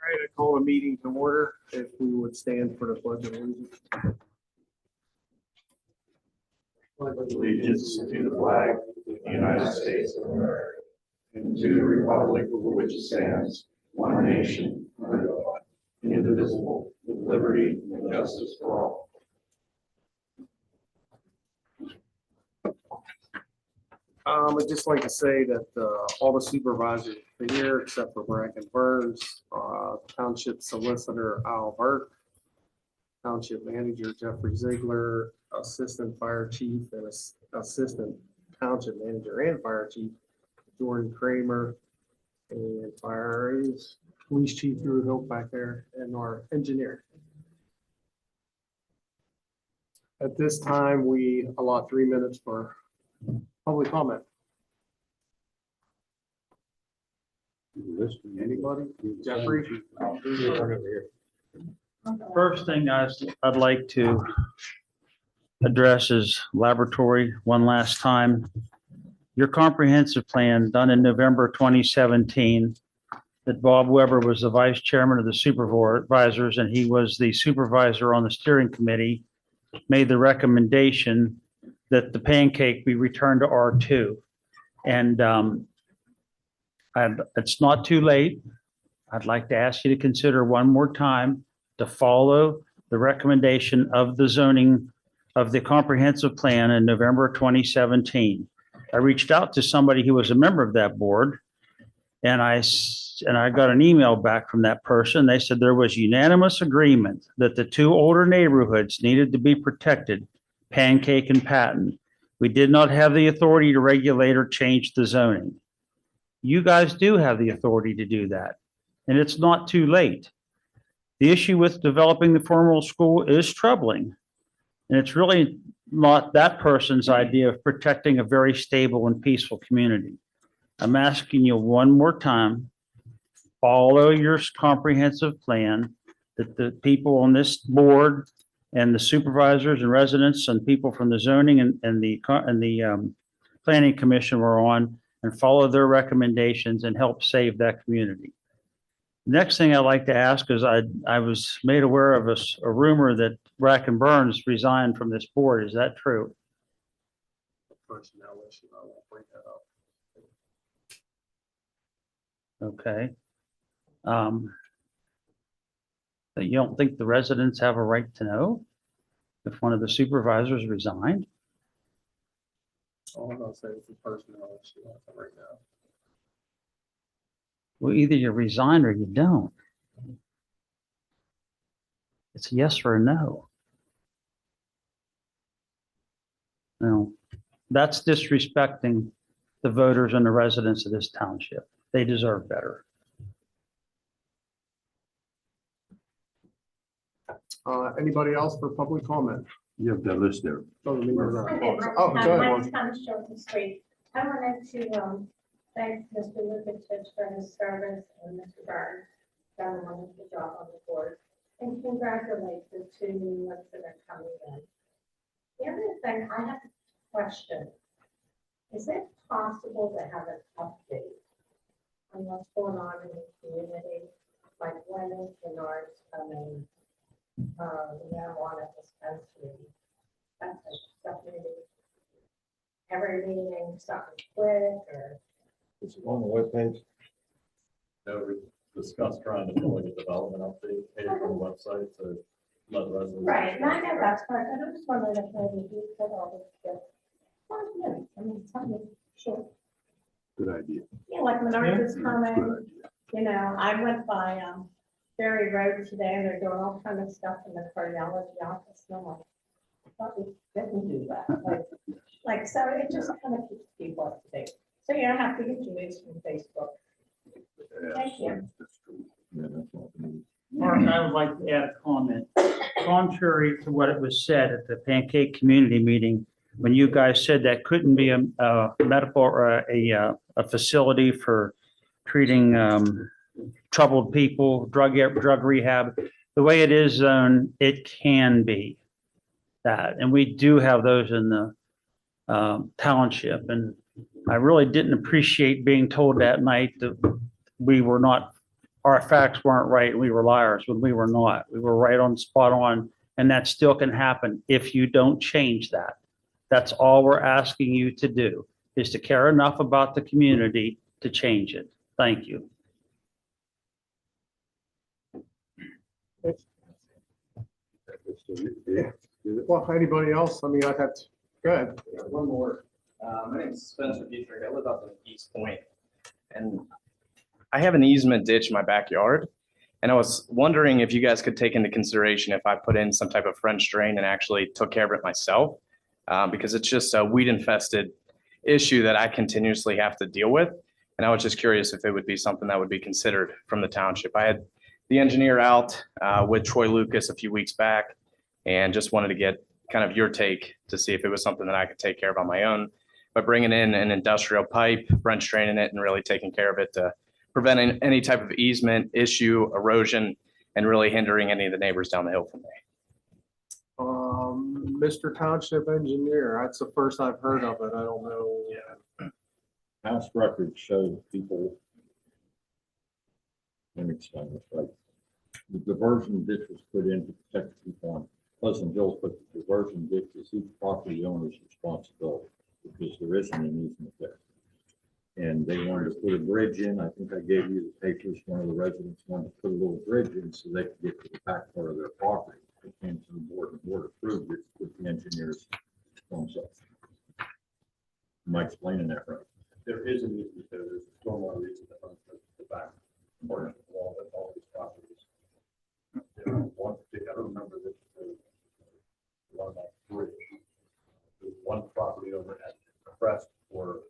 All right, I call a meeting to order. If we would stand for the pledge of allegiance. Allegiance to the flag of the United States of America and to the republic for which it stands, one nation, under God, indivisible, with liberty and justice for all. I'd just like to say that all the supervisors are here except for Bracken Burns, Township Solicitor Al Burke, Township Manager Jeffrey Ziegler, Assistant Fire Chief and Assistant Township Manager and Fire Chief Jordan Kramer, and Police Chief Drew Hill back there, and our engineer. At this time, we allot 3 minutes for public comment. Anybody? Jeffrey? First thing I'd like to address is laboratory one last time. Your comprehensive plan done in November 2017, that Bob Weber was the vice chairman of the supervisors and he was the supervisor on the steering committee, made the recommendation that the pancake be returned to R2. And it's not too late. I'd like to ask you to consider one more time to follow the recommendation of the zoning of the comprehensive plan in November 2017. I reached out to somebody who was a member of that board, and I got an email back from that person. They said there was unanimous agreement that the two older neighborhoods needed to be protected, Pancake and Patton. We did not have the authority to regulate or change the zoning. You guys do have the authority to do that, and it's not too late. The issue with developing the formal school is troubling, and it's really not that person's idea of protecting a very stable and peaceful community. I'm asking you one more time, follow your comprehensive plan that the people on this board and the supervisors and residents and people from the zoning and the planning commission were on, and follow their recommendations and help save that community. Next thing I'd like to ask is I was made aware of a rumor that Bracken Burns resigned from this board. Is that true? Personnel issue, I won't bring that up. Okay. But you don't think the residents have a right to know if one of the supervisors resigned? All I'm gonna say is the personnel issue right now. Well, either you resign or you don't. It's a yes or a no. No, that's disrespecting the voters and the residents of this township. They deserve better. Anybody else for public comment? You have that list there. Oh, go My ahead. name's kind of short and sweet. I wanted to thank Mr. Lukasich for his service and Mr. Burns done a wonderful job on the board. And congratulate the two new ones that are coming in. The other thing, I have a question. Is it possible to have an update on what's going on in the community? Like when is Bernard's coming? The marijuana dispensary, that type of stuff, maybe every meeting, something quick, or Is it on the webpage? No, we discussed trying to pull like a development update page on the website to let residents. right, and I know that's part, and I just wondered if maybe you could all just get 5 minutes, I mean, something short. Good idea. Yeah, like Menards is Good coming, idea. you know, I went by, Ferry Road today, and they're doing all kind of stuff in the cardiology office, and I'm like, I thought we didn't do that, like, so it just kind of keeps people up to date. So you don't have to get your news from Facebook. Thank you. Yeah, that's all I need. Mark, I would like to add a comment. Contrary to what it was said at the Pancake Community Meeting, when you guys said that couldn't be a medical or a facility for treating troubled people, drug rehab, the way it is zoned, it can be that. And we do have those in the township. And I really didn't appreciate being told that night that we were not our facts weren't right and we were liars when we were not. We were right on, spot on, and that still can happen if you don't change that. That's all we're asking you to do, is to care enough about the community to change it. Thank you. Well, anybody else? I mean, I'd have to, go ahead. One more. My name is Spencer Dietrich. I live up in East Point. And I have an easement ditch in my backyard. And I was wondering if you guys could take into consideration if I put in some type of French drain and actually took care of it myself. Because it's just a weed infested issue that I continuously have to deal with. And I was just curious if it would be something that would be considered from the township. I had the engineer out with Troy Lucas a few weeks back and just wanted to get kind of your take to see if it was something that I could take care of on my own by bringing in an industrial pipe, French draining it, and really taking care of it to prevent any type of easement issue, erosion, and really hindering any of the neighbors down the hill from me. Mr. Township Engineer, that's the first I've heard of it. I don't know. Past records show people. Let me explain this right. The diversion ditch was put in to protect people on Pleasant Hills, but the diversion ditch is each property owner's responsibility because there isn't an easement there. And they wanted to put a bridge in. I think I gave you the papers. One of the residents wanted to put a little bridge in so they could get to the back part of their property. It came to the board and the board approved it with the engineers themselves. Am I explaining that right? There is an easement there, there's a stormwater easement that runs the back portion of the wall of all these properties. There was one particular, I don't remember this, one about bridge. There's one property over at Crest where it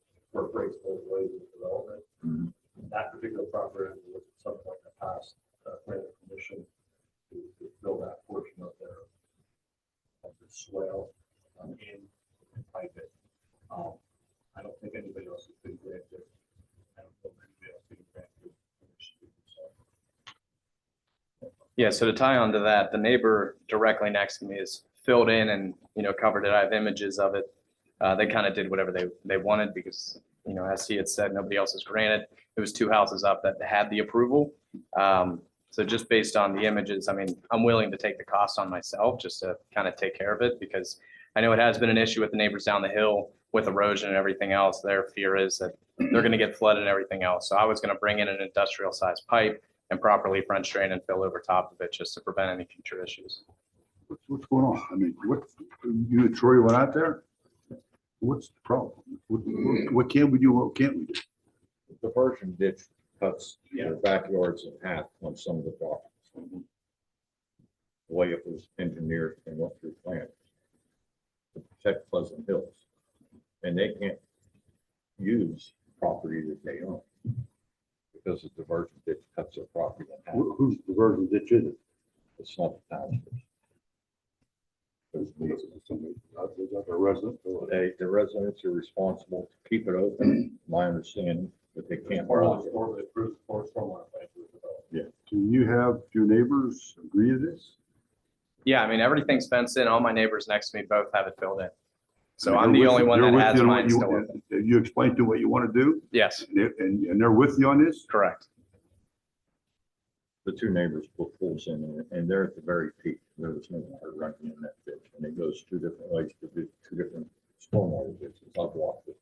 breaks both ways of development. Mhm. That particular property was at some point in the past, granted permission to build that portion of their swale in and pipe it. I don't think anybody else has been granted. I don't know if anybody else has been granted permission to do so. Yeah, so to tie on to that, the neighbor directly next to me is filled in and, covered it. I have images of it. They kind of did whatever they wanted because, as he had said, nobody else is granted. It was 2 houses up that had the approval. So just based on the images, I mean, I'm willing to take the cost on myself just to kind of take care of it because I know it has been an issue with the neighbors down the hill with erosion and everything else. Their fear is that they're going to get flooded and everything else. So I was going to bring in an industrial sized pipe and properly French drain and fill over top of it just to prevent any future issues. What's going on? I mean, you and Troy went out there? What's the problem? What can we do? What can't we do? The diversion ditch cuts their backyards in half on some of the properties. The way it was engineered and went through plans to protect Pleasant Hills. And they can't use property that they own because the diversion ditch cuts their property in half. Whose diversion ditch is it? It's not the township. The resident. The residents are responsible to keep it open, my understanding, but they can't. Part block of the it. storm, the approved stormwater plan was developed. Do you have your neighbors agree to this? Yeah, I mean, everything's fenced in. All my neighbors next to me both have it filled in. So I I'm mean, the they're only with- one they're that with has you on mine what still you- open. You explained to them what you want to do, Yes, and they're with you on this? correct. The 2 neighbors put pools in and they're at the very peak. There was no water running in that ditch and it goes 2 different ways to do 2 different stormwater ditches. I've walked it.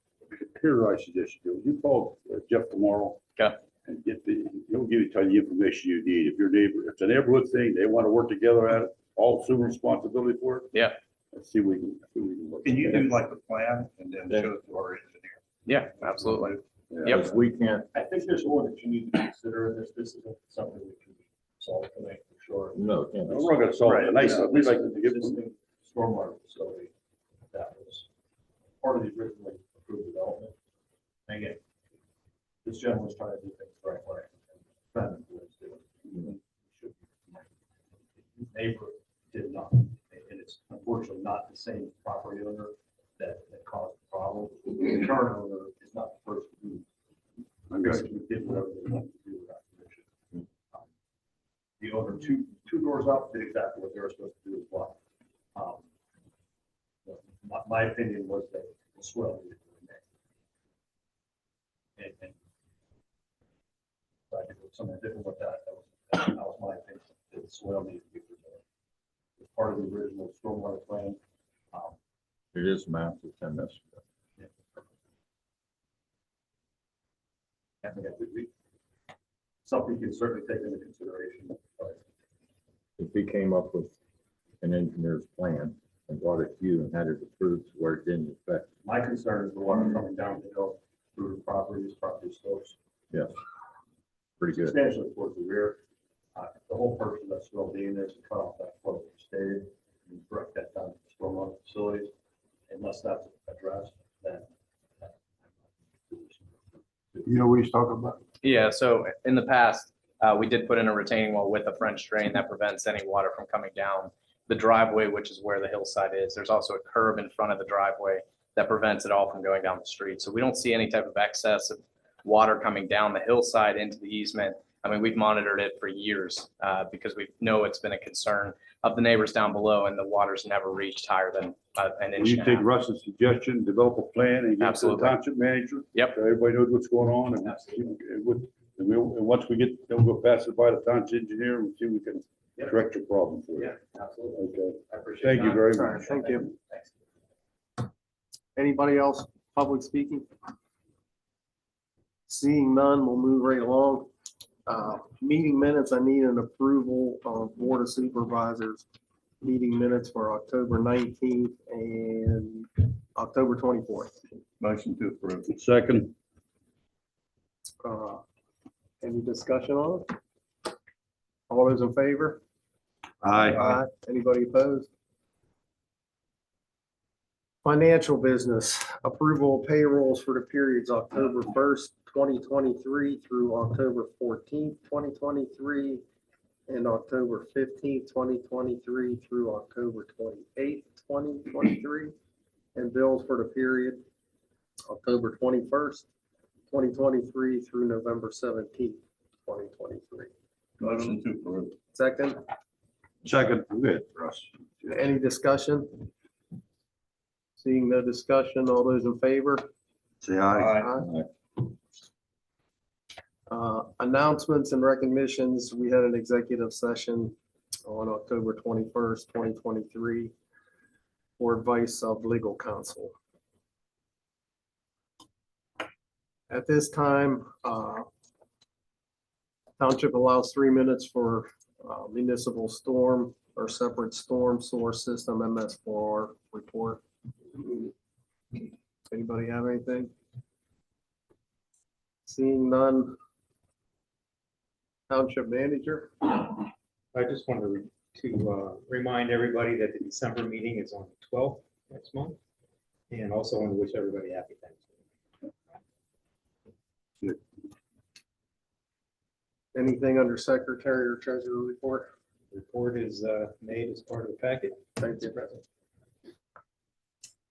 Here's what I suggest you do. You call Jeff tomorrow. Okay. And he'll tell you the information you need. If your neighbor, if it's a neighborhood thing, they want to work together at it, all assume responsibility for it. Yeah. Let's see if we can work. Can you do like the plan and then show it to our engineer? Yeah, absolutely. Yeah. Yep. Because we can't, I think there's more that you need to consider in this. This isn't something that can be solved tonight for sure. no, it can't be. We're not gonna solve it. Nice, we'd like to get some. Existing stormwater facility that was part of the originally approved development. And again, this gentleman's trying to do things the right way. And friend was doing. Should be. His neighbor did not, and it's unfortunately not the same property owner that caused the problem. The current owner is not the person who basically did whatever they wanted to do without permission. The owner two doors up did exactly what they were supposed to do as well. My opinion was that the swell needed to remain. And I think it was something different with that. That was my opinion. The soil needs to be preserved. It's part of the original stormwater plan. It is mapped to 10 this. I think that would be something you can certainly take into consideration. But If he came up with an engineer's plan and brought it to you and had it approved where it didn't affect, my concern is the water coming down the hill through the property slopes yes, pretty good. substantially towards the rear. The whole purpose of that swell being there is to cut off that flow that stayed and direct that down to the stormwater facilities. Unless that's addressed, then. You know what he's talking about? Yeah, so in the past, we did put in a retaining wall with a French drain that prevents any water from coming down the driveway, which is where the hillside is. There's also a curb in front of the driveway that prevents it all from going down the street. So we don't see any type of excess of water coming down the hillside into the easement. I mean, we've monitored it for years because we know it's been a concern of the neighbors down below, and the water's never reached higher than an Will inch you and a take half. Russ's suggestion, develop a plan and get to the Absolutely. township manager? Yep. So everybody knows what's going on and once we get, then we'll pass it by the township engineer and see if we can Yep. correct your problem for you. Yeah, absolutely. Okay, I appreciate thank you that. very All right, much. thank you. Thanks. Anybody else, public speaking? Seeing none, we'll move right along. Meeting minutes, I need an approval of Board of Supervisors. Meeting minutes for October 19th and October 24th. Motion to approve. Second. Any discussion on it? All those in favor? Aye. Anybody opposed? Financial business, approval of payrolls for the periods October 1st, 2023 through October 14th, 2023, and October 15th, 2023 through October 28th, 2023, and bills for the period October 21st, 2023 through November 17th, 2023. Motion to approve. Second, Second. Good, Russ. any discussion? Seeing no discussion, all those in favor? Say aye. Announcements and recognitions, we had an executive session on October 21st, 2023 for advice of legal counsel. At this time, township allows 3 minutes for municipal storm or separate storm source system MS4 report. Anybody have anything? Seeing none. Township manager? I just wanted to remind everybody that the December meeting is on the 12th next month. And also want to wish everybody happy Thanksgiving. Anything under secretary or treasurer report? Report is made as part of the packet. Thank you.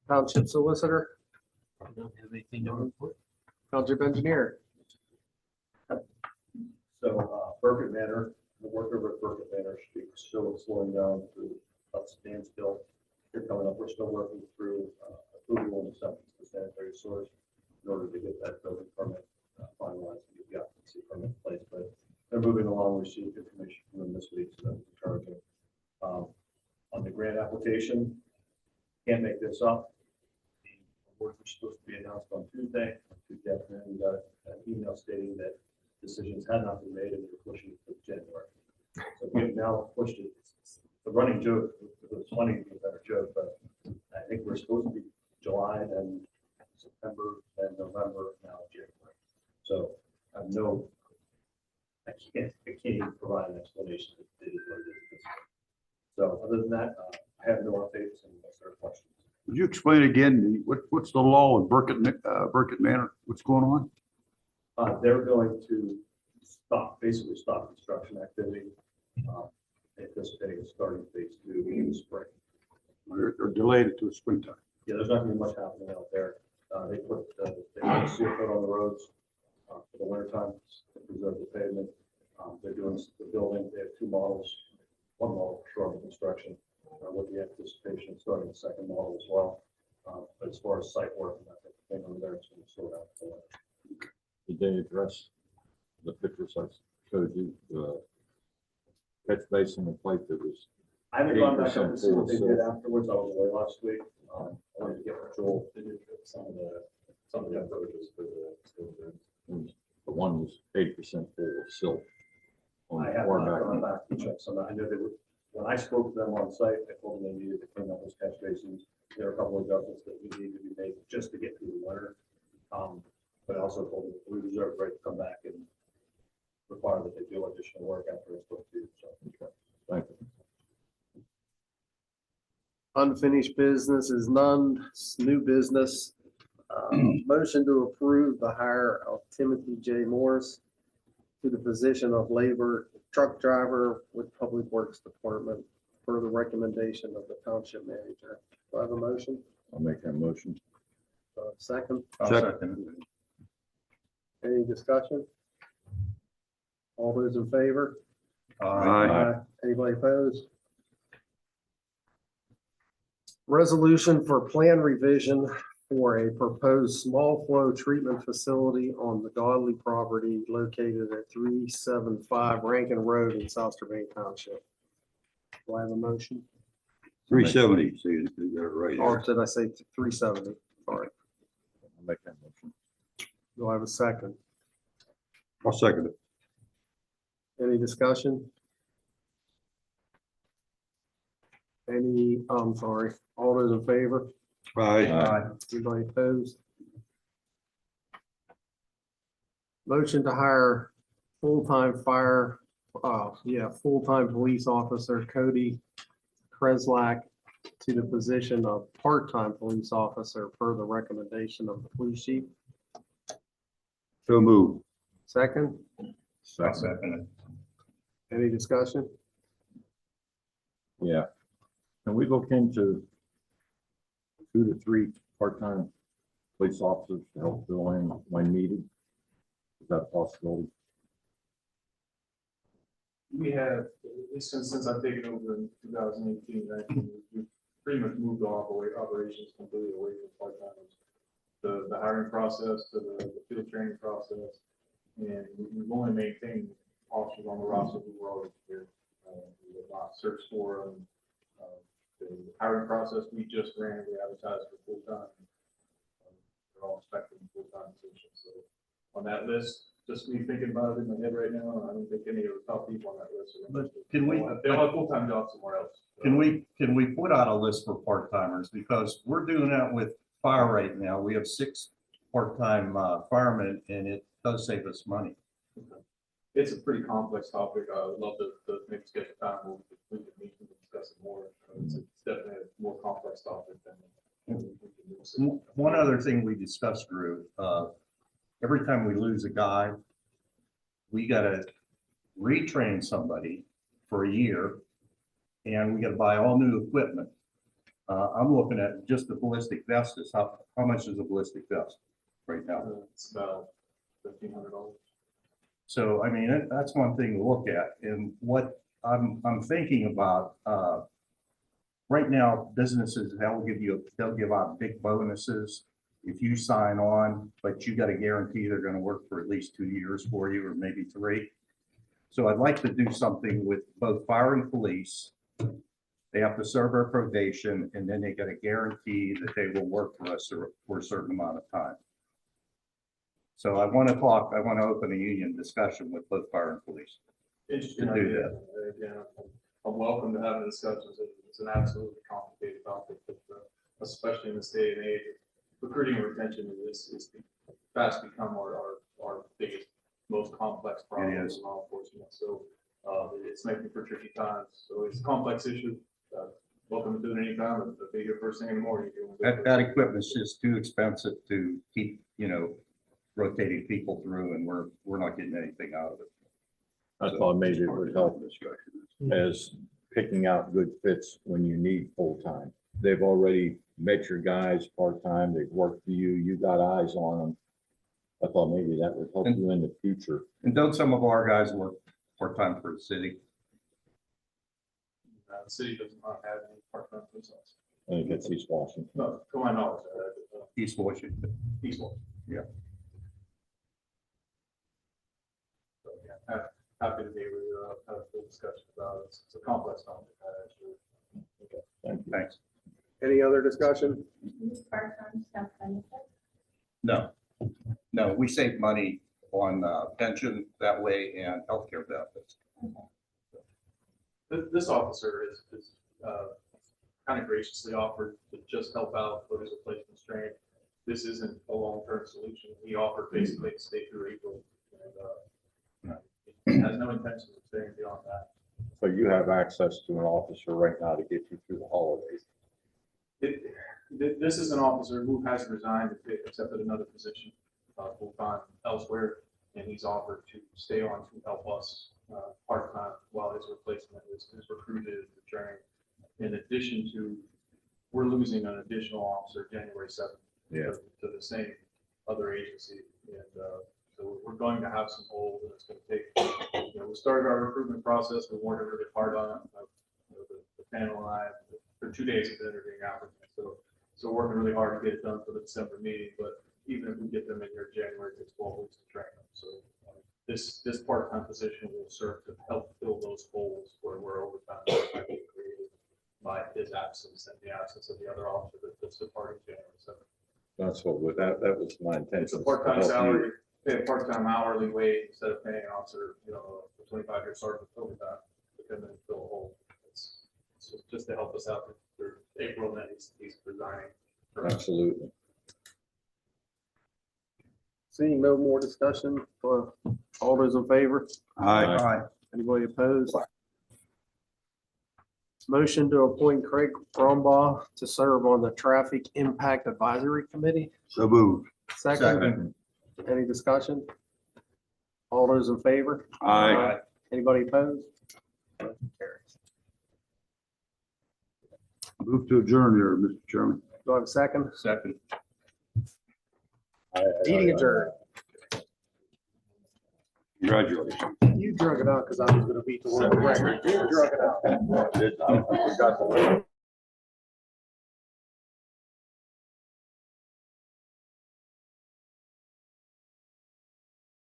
Township solicitor, I don't have anything to report. township engineer. So Burkett Manor, the work over at Burkett Manor should be still slowing down to about standstill. Here coming up, we're still working through approval and acceptance of sanitary source in order to get that building permit finalized and get the occupancy permit in place. But they're moving along. We received information from them this week, so that's encouraging. On the grant application, can't make this up. The awards were supposed to be announced on Tuesday. Tuesday afternoon, we got an email stating that decisions had not been made and they were pushing it to January. So we have now pushed it. It's a running joke. It was funny to be a better joke, but I think we're supposed to be July, then September, then November, now January. So I have I can't even provide an explanation. It is what it is. So other than that, I have no updates unless there are questions. Would you explain again, what's the law in Burkett Manor? What's going on? They're going to basically stop construction activity, anticipating starting phase 2 in the spring. Or delayed it to springtime? Yeah, there's not gonna be much happening out there. They put a seal coat on the roads for the winter time to preserve the pavement. They're doing the building. They have 2 models, 1 model for sure under construction, with the anticipation of starting the 2nd model as well. But as far as site work and that type of thing over there, it's going to sort out. Did they address the picture size showed you catch basin, the pipe that was, I haven't gone back 80% to see what they full, did so- afterwards. I was away last week. I wanted to get Joel to do some of the approaches for the one was 80% full of silt. on I the have far not back gone end. back to check some. I know they were, when I spoke to them on site, I told them they needed to clean up those catch basins. There are a couple of adjustments that we need to be made just to get through the winter. But I also told them we reserve the right to come back and require that they do additional work after it's put through. So Thank you. Unfinished business is none, new business. Motion to approve the hire of Timothy J. Morris to the position of labor truck driver with Public Works Department per the recommendation of the township manager. Do I have a motion? I'll make that motion. Second, Second. any discussion? All those in favor? Aye. Anybody opposed? Resolution for plan revision for a proposed small flow treatment facility on the Godly property located at 375 Rankin Road in South Strabane Township. Do I have a motion? 370, so you got it right Or there. did I say 370? Sorry. I'll make that motion. Do I have a second? I'll second it. Any discussion? I'm sorry, all those in favor? Aye. Anybody opposed? Motion to hire full-time full-time police officer Cody Kreslak to the position of part-time police officer per the recommendation of the police chief. So move. Second, Second. any discussion? Yeah. Can we look into 2 to 3 part-time police officers to help fill in when needed? Is that a possibility? We have, at least since I've taken over in 2018, we've pretty much moved our operations completely away from part-timers. The hiring process, to the field training process, and we've only maintained officers on the roster who were already here. We have not searched for them. The hiring process we just ran, we advertised for full-time. They're all expecting full-time positions. So on that list, just me thinking about it in my head right now, I don't think any of the top people on that list are. But can we- They all have full-time jobs somewhere else. Can we put out a list for part-timers? Because we're doing that with fire right now. We have 6 part-time firemen and it does save us money. It's a pretty complex topic. I would love to maybe schedule time where we can meet and discuss it more. It's definitely a more complex topic than. One other thing we discussed, Drew, every time we lose a guy, we gotta retrain somebody for a year and we gotta buy all new equipment. I'm looking at just the ballistic vest is how much is a ballistic vest right now? It's about $1,500. So, I mean, that's one thing to look at. And what I'm thinking about, right now, businesses, they'll give out big bonuses if you sign on, but you got to guarantee they're going to work for at least 2 years for you, or maybe 3. So I'd like to do something with both fire and police. They have to serve our probation, and then they got to guarantee that they will work for us for a certain amount of time. So I want to open a union discussion with both fire and police. Interesting To do idea. Again, I'm welcome to having discussions. It's an absolutely complicated topic, but especially in this day and age, recruiting and retention is fast become our biggest, most complex problem in is. law enforcement. So it's making for tricky times. So it's a complex issue. Welcome to do it anytime. I'll be here first thing in the morning. That equipment's just too expensive to keep, rotating people through, and we're not getting anything out of it. I thought maybe it would help as picking out good fits when you need full-time. They've already met your guys part-time, they've worked for you, you got eyes on them. I thought maybe that would help you in the future. And don't some of our guys work part-time for the city? The city does not have any part-time police officers. I think it's East Washington. No, to my knowledge, East Washington. East Washington. Yeah. So, yeah, happy to be able to have a full discussion about it. It's a complex topic, actually. Thank you. Thanks. Any other discussion? Part-time staff benefits. No, no, we save money on pension that way and healthcare benefits. This officer is kind of graciously offered to just help out with his replacement strain. This isn't a long-term solution. He offered basically to stay through April. And he has no intention of staying beyond that. So you have access to an officer right now to get you through the holidays. This is an officer who has resigned, accepted another position full-time elsewhere, and he's offered to stay on to help us part-time while his replacement is recruited and trained. In addition to, we're losing an additional officer January 7th Yeah. to the same other agency. And so we're going to have some holes, and it's going to take, we started our recruitment process. We worked really hard on it. The panel and I, for 2 days of interviewing applicants. So working really hard to get it done for the December meeting, but even if we get them in here in January, it takes 12 weeks to train them. So this part-time position will serve to help fill those holes where overtime might be created by his absence and the absence of the other officer that's departing January 7th. That's what, that was my intention. It's a part-time salary, pay a part-time hourly wage instead of paying an officer, a 25-year sergeant fill that, to come in and fill a hole. It's just to help us out through April, then he's resigning. Absolutely. Seeing no more discussion, all those in favor? Aye. Anybody opposed? Motion to appoint Craig Brumbaugh to serve on the Traffic Impact Advisory Committee. So moved. Second, any discussion? All those in favor? Aye. Anybody opposed? Motion carries. Move to adjourn here, Mr. Chairman. Do I have a second? Second. Meeting adjourned. Congratulations. You drug it out because I was going to beat the world record. You drug it out. I forgot the